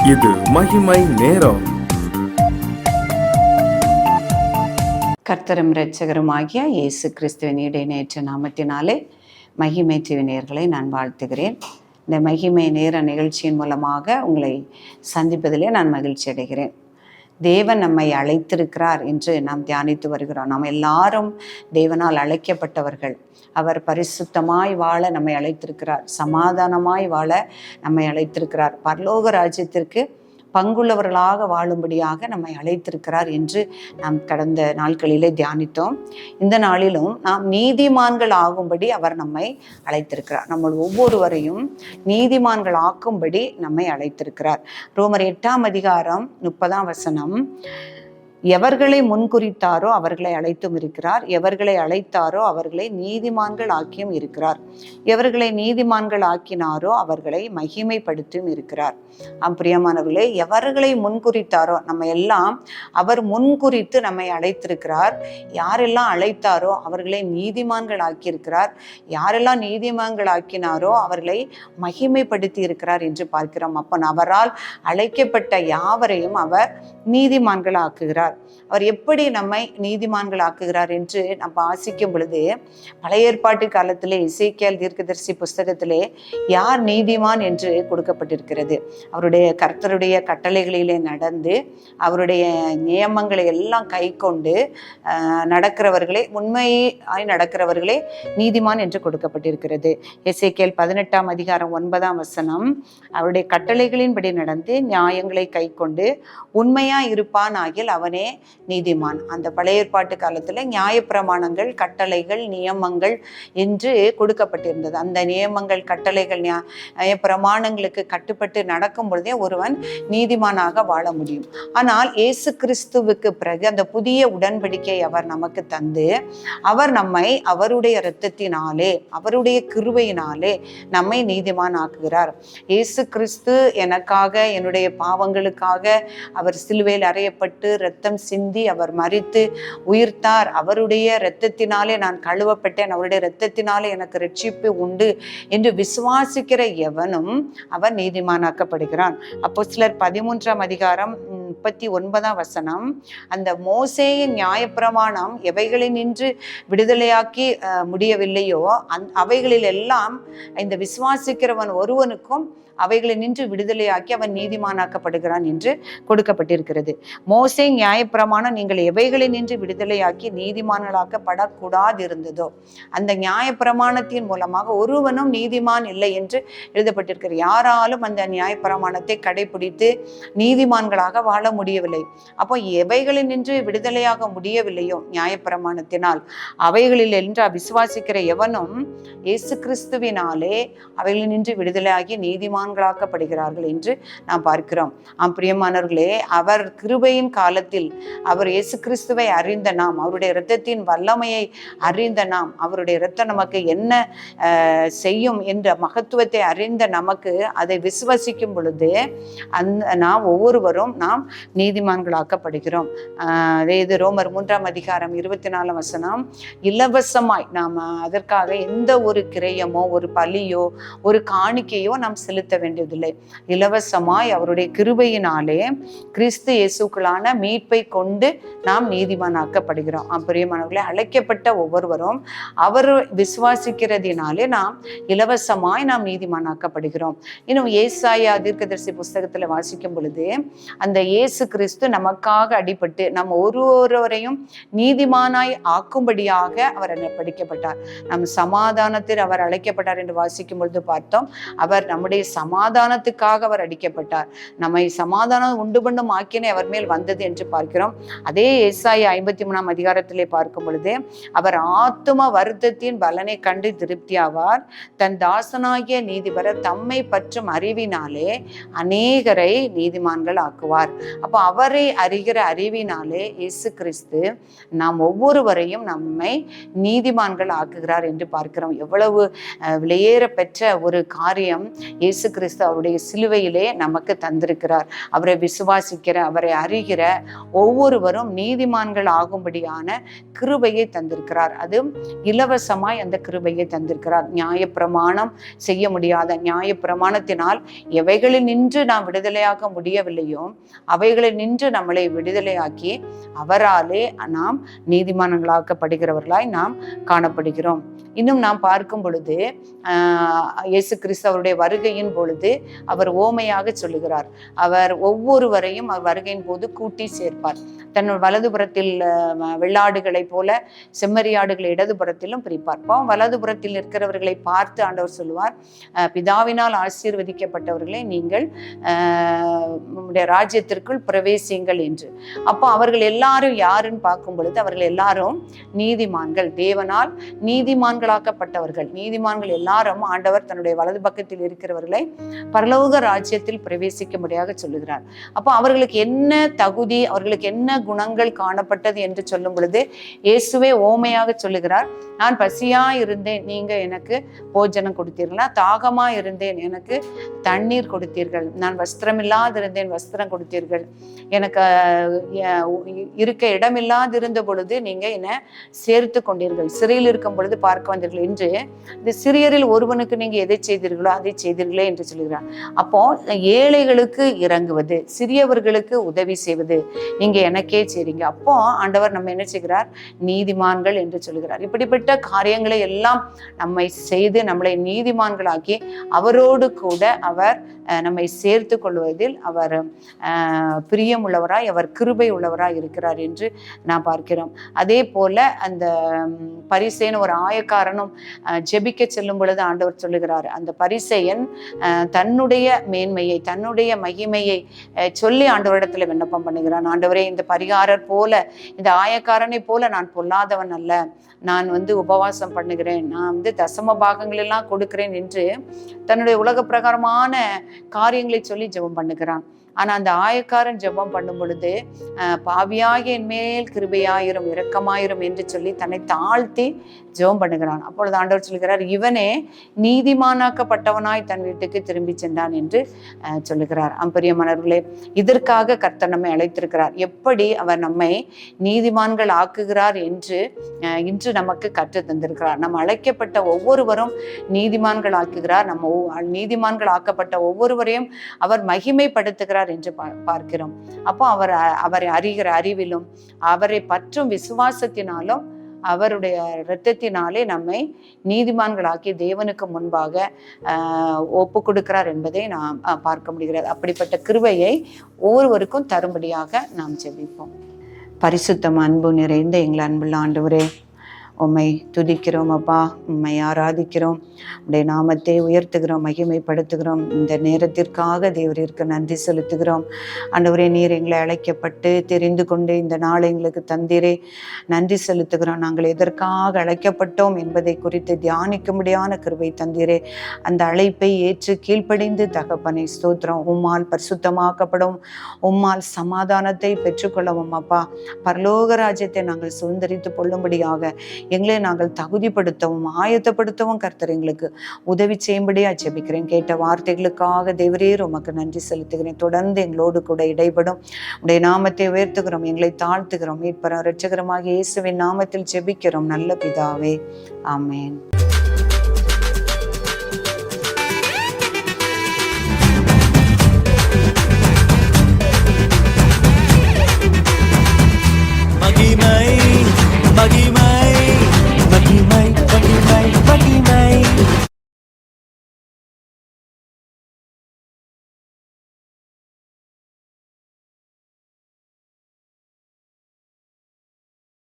இது மகிமை நேரம். கர்த்தரும் இரட்சகருமாகிய இயேசு கிறிஸ்துவின் இடைநேற்ற நாமத்தினாலே மகிமை நேயர்களை நான் வாழ்த்துகிறேன். இந்த மகிமை நேர நிகழ்ச்சியின் மூலமாக உங்களை சந்திப்பதிலே நான் மகிழ்ச்சி அடைகிறேன். தேவன் நம்மை அழைத்திருக்கிறார் என்று நாம் தியானித்து வருகிறோம். நாம் எல்லாரும் தேவனால் அழைக்கப்பட்டவர்கள். அவர் பரிசுத்தமாய் வாழ நம்மை அழைத்திருக்கிறார். சமாதானமாய் வாழ நம்மை அழைத்திருக்கிறார். பரலோக ராஜ்யத்திற்கு பங்குள்ளவர்களாக வாழும்படியாக நம்மை அழைத்திருக்கிறார் என்று நாம் கடந்த நாட்களிலே தியானித்தோம். இந்த நாளிலும் நாம் நீதிமான்கள் ஆகும்படி அவர் நம்மை அழைத்திருக்கிறார். நம்ம ஒவ்வொருவரையும் நீதிமான்கள் ஆக்கும்படி நம்மை அழைத்திருக்கிறார். ரோமர் 8ஆம் அதிகாரம் 30ஆம் வசனம், எவர்களை முன்குறித்தாரோ அவர்களை அழைத்தும் இருக்கிறார், எவர்களை அழைத்தாரோ அவர்களை நீதிமான்கள் ஆக்கியும் இருக்கிறார், எவர்களை நீதிமான்கள் ஆக்கினாரோ அவர்களை மகிமைப்படுத்தியும் இருக்கிறார். பிரியமானவர்களே, எவர்களை முன்குறித்தாரோ, நம்ம எல்லாம் அவர் முன்குறித்து நம்மை அழைத்திருக்கிறார். யாரெல்லாம் அழைத்தாரோ அவர்களை நீதிமான்கள் ஆக்கியிருக்கிறார். யாரெல்லாம் நீதிமான்கள் ஆக்கினாரோ அவர்களை மகிமைப்படுத்தி இருக்கிறார் என்று பார்க்கிறோம். அப்போ அவரால் அழைக்கப்பட்ட யாவரையும் அவர் நீதிமான்கள் ஆக்குகிறார். அவர் எப்படி நம்மை நீதிமான்கள் ஆக்குகிறார் என்று நம்ம வாசிக்கும் பொழுது, பழைய ஏற்பாட்டு காலத்திலே எசேக்கியேல் தீர்க்கதரிசி புஸ்தகத்திலே யார் நீதிமான் என்று கொடுக்கப்பட்டிருக்கிறது. அவருடைய கர்த்தருடைய கட்டளைகளிலே நடந்து அவருடைய நியமங்களை எல்லாம் கை கொண்டு நடக்கிறவர்களே, உண்மையாய் நடக்கிறவர்களே நீதிமான் என்று கொடுக்கப்பட்டிருக்கிறது. எசேக்கியேல் 18ஆம் அதிகாரம் 9ஆம் வசனம், அவருடைய கட்டளைகளின்படி நடந்து நியாயங்களை கை கொண்டு உண்மையாய் இருப்பான் ஆகில் அவனே நீதிமான். அந்த பழைய ஏற்பாட்டு காலத்துல நியாயப்பிரமாணங்கள், கட்டளைகள், நியமங்கள் என்று கொடுக்கப்பட்டிருந்தது. அந்த நியமங்கள், கட்டளைகள், நியாயப்பிரமாணங்களுக்கு கட்டுப்பட்டு நடக்கும் பொழுதே ஒருவன் நீதிமானாக வாழ முடியும். ஆனால் இயேசு கிறிஸ்துவுக்கு பிறகு அந்த புதிய உடன்படிக்கை அவர் நமக்கு தந்து அவர் நம்மை அவருடைய இரத்தத்தினாலே, அவருடைய கிருபையினாலே நம்மை நீதிமான் ஆக்குகிறார். இயேசு கிறிஸ்து எனக்காக, என்னுடைய பாவங்களுக்காக அவர் சிலுவையில் அறையப்பட்டு இரத்தம் சிந்தி அவர் மரித்து உயிர்த்தார். அவருடைய இரத்தத்தினாலே நான் கழுவப்பட்டேன், அவருடைய இரத்தத்தினாலே எனக்கு ரட்சிப்பு உண்டு என்று விசுவாசிக்கிற எவனும் அவன் நீதிமானாக்கப்படுகிறான். அப்போஸ்தலர் 13ஆம் அதிகாரம் 39ஆம் வசனம், அந்த மோசேயின் நியாயப்பிரமாணம் எவைகளினின்று விடுதலையாக்கி முடியவில்லையோ அவைகளில் எல்லாம் இந்த விசுவாசிக்கிறவன் ஒருவனுக்கும் அவைகளை நின்று விடுதலையாக்கி அவன் நீதிமானாக்கப்படுகிறான் என்று கொடுக்கப்பட்டிருக்கிறது. மோசே நியாயப்பிரமாணம் நீங்கள் எவைகளை நின்று விடுதலையாக்கி நீதிமான்களாக்கப்படக்கூடாது இருந்ததோ அந்த நியாயப்பிரமாணத்தின் மூலமாக ஒருவனும் நீதிமான் இல்லை என்று எழுதப்பட்டிருக்கிறது. யாராலும் அந்த நியாயப்பிரமாணத்தை கடைபிடித்து நீதிமான்களாக வாழ முடியவில்லை. அப்போ எவைகளை நின்று விடுதலையாக முடியவில்லையோ நியாயப்பிரமாணத்தினால், அவைகளில் என்று விசுவாசிக்கிற எவனும் இயேசு கிறிஸ்துவினாலே அவைகளில் நின்று விடுதலையாகி நீதிமான்களாக்கப்படுகிறார்கள் என்று நாம் பார்க்கிறோம். பிரியமானவர்களே, அவர் கிருபையின் காலத்தில் அவர் இயேசு கிறிஸ்துவை அறிந்த நாம், அவருடைய இரத்தத்தின் வல்லமையை அறிந்த நாம், அவருடைய இரத்தம் நமக்கு என்ன செய்யும் என்ற மகத்துவத்தை அறிந்த நமக்கு அதை விசுவசிக்கும் பொழுது நாம் ஒவ்வொருவரும் நாம் நீதிமான்களாக்கப்படுகிறோம். இது ரோமர் 3ஆம் அதிகாரம் 24ஆம் வசனம், இலவசமாய் நாம் அதற்காக எந்த ஒரு கிரயமோ ஒரு பலியோ ஒரு காணிக்கையோ நாம் செலுத்த வேண்டியதில்லை. இலவசமாய் அவருடைய கிருபையினாலே கிறிஸ்து இயேசுக்குள்ளான மீட்பை கொண்டு நாம் நீதிமானாக்கப்படுகிறோம். பிரியமானவர்களே, அழைக்கப்பட்ட ஒவ்வொருவரும் அவர் விசுவாசிக்கிறதினாலே நாம் இலவசமாய் நாம் நீதிமானாக்கப்படுகிறோம். இன்னும் ஏசாயா தீர்க்கதரிசி புஸ்தகத்துல வாசிக்கும் பொழுது, அந்த இயேசு கிறிஸ்து நமக்காக அடிபட்டு நம் ஒருவரையும் நீதிமானாய் ஆக்கும்படியாக அவர் படிக்கப்பட்டார். நம் சமாதானத்தில் அவர் அழைக்கப்பட்டார் என்று வாசிக்கும் பொழுது பார்த்தோம், அவர் நம்முடைய சமாதானத்துக்காக அவர் அடிக்கப்பட்டார். நம்மை சமாதானம் உண்டு பண்ணும் ஆக்கினை அவர் மேல் வந்தது என்று பார்க்கிறோம். அதே ஏசாயா 53ஆம் அதிகாரத்திலே பார்க்கும் பொழுது, அவர் ஆத்தும வருத்தத்தின் பலனை கண்டு திருப்தியாவார், தன் தாசனாகிய நீதிபரர் தம்மை பற்றும் அறிவினாலே அநேகரை நீதிமான்கள் ஆக்குவார். அப்போ அவரை அறிகிற அறிவினாலே இயேசு கிறிஸ்து நாம் ஒவ்வொருவரையும் நம்மை நீதிமான்கள் ஆக்குகிறார் என்று பார்க்கிறோம். எவ்வளவு விலையேற பெற்ற ஒரு காரியம் இயேசு கிறிஸ்து அவருடைய சிலுவையிலே நமக்கு தந்திருக்கிறார். அவரை விசுவாசிக்கிற, அவரை அறிகிற ஒவ்வொருவரும் நீதிமான்கள் ஆகும்படியான கிருபையை தந்திருக்கிறார். அது இலவசமாய் அந்த கிருபையை தந்திருக்கிறார். நியாயப்பிரமாணம் செய்ய முடியாத நியாயப்பிரமாணத்தினால் எவைகளில் நின்று நாம் விடுதலையாக முடியவில்லையோ அவைகளில் நின்று நம்மளை விடுதலையாக்கி அவராலே நாம் நீதிமான்களாக்கப்படுகிறவர்களாய் நாம் காணப்படுகிறோம். இன்னும் நாம் பார்க்கும் பொழுது இயேசு கிறிஸ்து அவருடைய வருகையின் பொழுது அவர் ஓமையாக சொல்லுகிறார். அவர் ஒவ்வொருவரையும் அவர் வருகையின் போது கூட்டி சேர்ப்பார். தன் வலதுபுறத்தில் வெள்ளாடுகளை போல செம்மறியாடுகளை இடதுபுறத்திலும் பிரிப்பார். வலதுபுறத்தில் இருக்கிறவர்களை பார்த்து ஆண்டவர் சொல்லுவார், பிதாவினால் ஆசீர்வதிக்கப்பட்டவர்களை நீங்கள் ராஜ்யத்திற்குள் பிரவேசிங்கள் என்று. அப்போ அவர்கள் எல்லாரும் யாருன்னு பார்க்கும் பொழுது அவர்கள் எல்லாரும் நீதிமான்கள், தேவனால் நீதிமான்களாக்கப்பட்டவர்கள். நீதிமான்கள் எல்லாரும் ஆண்டவர் தன்னுடைய வலது பக்கத்தில் இருக்கிறவர்களை பரலோக ராஜ்யத்தில் பிரவேசிக்கும்படியாக சொல்லுகிறார். அப்போ அவர்களுக்கு என்ன தகுதி, அவர்களுக்கு என்ன குணங்கள் காணப்பட்டது என்று சொல்லும் பொழுது இயேசுவே ஓமையாக சொல்லுகிறார். நான் பசியா இருந்தேன், நீங்க எனக்கு போஜனம் கொடுத்தீர்களா? தாகமா இருந்தேன், எனக்கு தண்ணீர் கொடுத்தீர்கள். நான் வஸ்திரமில்லாதிருந்தேன், வஸ்திரம் கொடுத்தீர்கள். எனக்கு இருக்க இடமில்லாதிருந்த பொழுது நீங்க என்னை சேர்த்து கொண்டீர்கள். சிறையில் இருக்கும் பொழுது பார்க்க வந்தீர்கள் என்று இந்த சிறியரில் ஒருவனுக்கு நீங்க எதை செய்தீர்களோ அதை செய்தீர்களே என்று சொல்லுகிறார். அப்போ ஏழைகளுக்கு இறங்குவது, சிறியவர்களுக்கு உதவி செய்வது நீங்க எனக்கே செய்றீங்க. அப்போ ஆண்டவர் நம்ம என்ன செய்கிறார்? நீதிமான்கள் என்று சொல்லுகிறார். இப்படிப்பட்ட காரியங்களை எல்லாம் நம்மை செய்து நம்மளை நீதிமான்களாக்கி அவரோடு கூட அவர் நம்மை சேர்த்து கொள்வதில் அவர் பிரியமுள்ளவராய், அவர் கிருபை உள்ளவராய் இருக்கிறார் என்று நாம் பார்க்கிறோம். அதே போல அந்த பரிசேயன் ஒரு ஆயக்காரனும் ஜெபிக்க செல்லும் பொழுது ஆண்டவர் சொல்லுகிறார், அந்த பரிசேயன் தன்னுடைய மேன்மையை, தன்னுடைய மகிமையை சொல்லி ஆண்டவரிடத்துல விண்ணப்பம் பண்ணுகிறான். ஆண்டவரே, இந்த பரிகாரர் போல, இந்த ஆயக்காரனை போல நான் பொல்லாதவன் அல்ல, நான் உபவாசம் பண்ணுகிறேன், நான் தசம பாகங்கள் எல்லாம் கொடுக்கிறேன் என்று தன்னுடைய உலக பிரகாரமான காரியங்களை சொல்லி ஜெபம் பண்ணுகிறான். ஆனா அந்த ஆயக்காரன் ஜெபம் பண்ணும் பொழுது பாவியாகிய என் மேல் கிருபையாயிரும், இரக்கமாயிரும் என்று சொல்லி தன்னை தாழ்த்தி ஜெபம் பண்ணுகிறான். அப்பொழுது ஆண்டவர் சொல்கிறார், இவனே நீதிமானாக்கப்பட்டவனாய் தன் வீட்டுக்கு திரும்பி சென்றான் என்று சொல்லுகிறார். பிரியமானவர்களே, இதற்காக கர்த்தர் நம்மை அழைத்திருக்கிறார். எப்படி அவர் நம்மை நீதிமான்கள் ஆக்குகிறார் என்று இன்று நமக்கு கற்று தந்திருக்கிறார். நம்ம அழைக்கப்பட்ட ஒவ்வொருவரும் நீதிமான்கள் ஆக்குகிறார். நம்ம நீதிமான்கள் ஆக்கப்பட்ட ஒவ்வொருவரையும் அவர் மகிமைப்படுத்துகிறார் என்று பார்க்கிறோம். அப்போ அவரை அறிகிற அறிவிலும் அவரை பற்றும் விசுவாசத்தினாலும் அவருடைய இரத்தத்தினாலே நம்மை நீதிமான்களாக்கி தேவனுக்கு முன்பாக ஒப்பு கொடுக்கிறார் என்பதை நாம் பார்க்க முடிகிறது. அப்படிப்பட்ட கிருபையை ஒவ்வொருவருக்கும் தரும்படியாக நாம் ஜெபிப்போம். பரிசுத்தம் அன்பு நிறைந்த எங்கள் அன்புள்ள ஆண்டவரே, உம்மை துதிக்கிறோம் அப்பா, உம்மை ஆராதிக்கிறோம், உடைய நாமத்தை உயர்த்துகிறோம், மகிமைப்படுத்துகிறோம். இந்த நேரத்திற்காக தேவரிற்கு நன்றி செலுத்துகிறோம். ஆண்டவரே, நீர் எங்களை அழைக்கப்பட்டு தெரிந்து கொண்டு இந்த நாளை எங்களுக்கு தந்தீரே, நன்றி செலுத்துகிறோம். நாங்கள் எதற்காக அழைக்கப்பட்டோம் என்பதை குறித்து தியானிக்கும்படியான கிருபை தந்தீரே. அந்த அழைப்பை ஏற்று கீழ்ப்படிந்து தகப்பனை ஸ்தோத்திரம். உம்மால் பரிசுத்தமாக்கப்படும், உம்மால் சமாதானத்தை பெற்றுக்கொள்ளவும் அப்பா, பரலோக ராஜ்யத்தை நாங்கள் சுதந்திரித்து கொள்ளும்படியாக எங்களை நாங்கள் தகுதிப்படுத்தவும் ஆயத்தப்படுத்தவும் கர்த்தர் எங்களுக்கு உதவி செய்யும்படியா ஜெபிக்கிறேன். கேட்ட வார்த்தைகளுக்காக தேவரீர் உமக்கு நன்றி செலுத்துகிறேன். தொடர்ந்து எங்களோடு கூட இடைபடும். உடைய நாமத்தை உயர்த்துகிறோம், எங்களை தாழ்த்துகிறோம். மீட்பரும் இரட்சகருமாகிய இயேசுவின் நாமத்தில் ஜெபிக்கிறோம் நல்ல பிதாவே, ஆமென். மகிமை